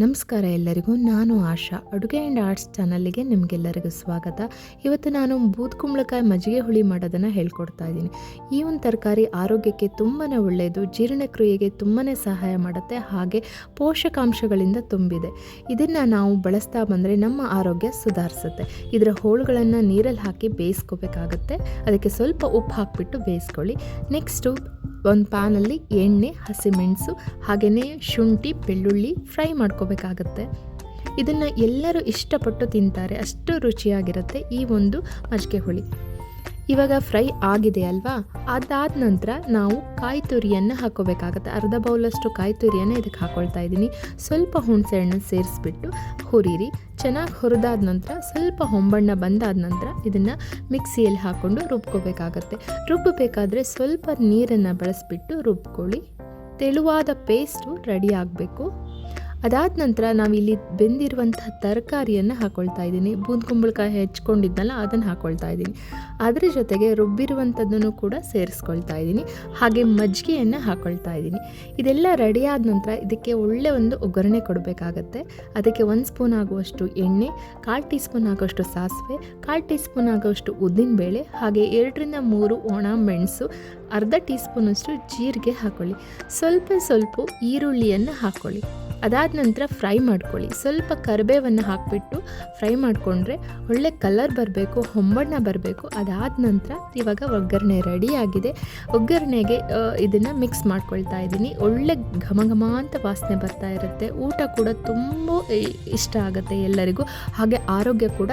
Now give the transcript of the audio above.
ನಮಸ್ಕಾರ ಎಲ್ಲರಿಗೂ. ನಾನು ಆಶಾ. ಅಡುಗೆ ಆ್ಯಂಡ್ ಆರ್ಟ್ಸ್ ಚಾನಲ್ಗೆ ನಿಮಗೆಲ್ಲರಿಗೂ ಸ್ವಾಗತ. ಇವತ್ತು ನಾನು ಬೂದ್ಕುಂಬಳಕಾಯಿ ಮಜ್ಜಿಗೆ ಹುಳಿ ಮಾಡೋದನ್ನು ಹೇಳ್ಕೊಡ್ತಾ ಇದ್ದೀನಿ. ಈ ಒಂದು ತರಕಾರಿ ಆರೋಗ್ಯಕ್ಕೆ ತುಂಬಾ ಒಳ್ಳೆಯದು, ಜೀರ್ಣಕ್ರಿಯೆಗೆ ತುಂಬಾ ಸಹಾಯ ಮಾಡುತ್ತೆ, ಹಾಗೆ ಪೋಷಕಾಂಶಗಳಿಂದ ತುಂಬಿದೆ. ಇದನ್ನು ನಾವು ಬಳಸ್ತಾ ಬಂದರೆ ನಮ್ಮ ಆರೋಗ್ಯ ಸುಧಾರಿಸುತ್ತೆ. ಇದರ ಹೋಳುಗಳನ್ನು ನೀರಲ್ಲಿ ಹಾಕಿ ಬೇಯಿಸ್ಕೋಬೇಕಾಗತ್ತೆ. ಅದಕ್ಕೆ ಸ್ವಲ್ಪ ಉಪ್ಪು ಹಾಕಿಬಿಟ್ಟು ಬೇಯಿಸ್ಕೊಳ್ಳಿ. ನೆಕ್ಸ್ಟು ಒಂದು ಪ್ಯಾನಲ್ಲಿ ಎಣ್ಣೆ, ಹಸಿಮೆಣಸು ಹಾಗೆಯೇ ಶುಂಠಿ, ಬೆಳ್ಳುಳ್ಳಿ ಫ್ರೈ ಮಾಡ್ಕೋಬೇಕಾಗತ್ತೆ. ಇದನ್ನು ಎಲ್ಲರೂ ಇಷ್ಟಪಟ್ಟು ತಿಂತಾರೆ, ಅಷ್ಟು ರುಚಿಯಾಗಿರುತ್ತೆ ಈ ಒಂದು ಮಜ್ಜಿಗೆ ಹುಳಿ. ಇವಾಗ ಫ್ರೈ ಆಗಿದೆ ಅಲ್ವಾ, ಅದಾದ ನಂತರ ನಾವು ಕಾಯಿ ತುರಿಯನ್ನು ಹಾಕೋಬೇಕಾಗತ್ತೆ. ಅರ್ಧ ಬೌಲಷ್ಟು ಕಾಯಿ ತುರಿಯನ್ನು ಇದಕ್ಕೆ ಹಾಕ್ಕೊಳ್ತಾ ಇದ್ದೀನಿ. ಸ್ವಲ್ಪ ಹುಣಸೆ ಹಣ್ಣು ಸೇರಿಸ್ಬಿಟ್ಟು ಹುರಿರಿ. ಚೆನ್ನಾಗಿ ಹುರಿದಾದ ನಂತರ ಸ್ವಲ್ಪ ಹೊಂಬಣ್ಣ ಬಂದಾದ ನಂತರ ಇದನ್ನು ಮಿಕ್ಸಿಯಲ್ಲಿ ಹಾಕ್ಕೊಂಡು ರುಬ್ಕೋಬೇಕಾಗತ್ತೆ. ರುಬ್ಬಬೇಕಾದ್ರೆ ಸ್ವಲ್ಪ ನೀರನ್ನು ಬಳಸಿಬಿಟ್ಟು ರುಬ್ಕೊಳ್ಳಿ. ತೆಳುವಾದ ಪೇಸ್ಟು ರೆಡಿ ಆಗಬೇಕು. ಅದಾದ ನಂತರ ನಾವಿಲ್ಲಿ ಬೆಂದಿರುವಂತಹ ತರಕಾರಿಯನ್ನು ಹಾಕ್ಕೊಳ್ತಾ ಇದ್ದೀನಿ. ಬೂದ್ಕುಂಬಳಕಾಯಿ ಹೆಚ್ಕೊಂಡಿದ್ನಲ್ಲ ಅದನ್ನು ಹಾಕ್ಕೊಳ್ತಾ ಇದ್ದೀನಿ. ಅದರ ಜೊತೆಗೆ ರುಬ್ಬಿರುವಂಥದ್ದನ್ನು ಕೂಡ ಸೇರಿಸ್ಕೊಳ್ತಾ ಇದ್ದೀನಿ. ಹಾಗೆ ಮಜ್ಜಿಗೆಯನ್ನು ಹಾಕ್ಕೊಳ್ತಾ ಇದ್ದೀನಿ. ಇದೆಲ್ಲ ರೆಡಿಯಾದ ನಂತರ ಇದಕ್ಕೆ ಒಳ್ಳೆ ಒಂದು ಒಗ್ಗರಣೆ ಕೊಡಬೇಕಾಗತ್ತೆ. ಅದಕ್ಕೆ 1 ಸ್ಪೂನ್ ಆಗುವಷ್ಟು ಎಣ್ಣೆ, 1/4 ಟೀ ಸ್ಪೂನ್ ಆಗುವಷ್ಟು ಸಾಸಿವೆ, 1/4 ಟೀ ಸ್ಪೂನ್ ಆಗುವಷ್ಟು ಉದ್ದಿನಬೇಳೆ, ಹಾಗೆ 2 ರಿಂದ 3 ಒಣ ಮೆಣಸು, ಅರ್ಧ ಟೀ ಸ್ಪೂನಷ್ಟು ಜೀರಿಗೆ ಹಾಕ್ಕೊಳ್ಳಿ. ಸ್ವಲ್ಪ ಈರುಳ್ಳಿಯನ್ನು ಹಾಕ್ಕೊಳ್ಳಿ. ಅದಾದ ನಂತರ ಫ್ರೈ ಮಾಡ್ಕೊಳ್ಳಿ. ಸ್ವಲ್ಪ ಕರಿಬೇವನ್ನು ಹಾಕಿಬಿಟ್ಟು ಫ್ರೈ ಮಾಡಿಕೊಂಡ್ರೆ ಒಳ್ಳೆ ಕಲರ್ ಬರಬೇಕು, ಹೊಂಬಣ್ಣ ಬರಬೇಕು. ಅದಾದ ನಂತರ ಇವಾಗ ಒಗ್ಗರಣೆ ರೆಡಿಯಾಗಿದೆ. ಒಗ್ಗರಣೆಗೆ ಇದನ್ನು ಮಿಕ್ಸ್ ಮಾಡ್ಕೊಳ್ತಾ ಇದ್ದೀನಿ. ಒಳ್ಳೆ ಘಮ ಅಂತ ವಾಸನೆ ಬರ್ತಾ ಇರುತ್ತೆ. ಊಟ ಕೂಡ ತುಂಬ ಇಷ್ಟ ಆಗುತ್ತೆ ಎಲ್ಲರಿಗೂ, ಹಾಗೆ ಆರೋಗ್ಯ ಕೂಡ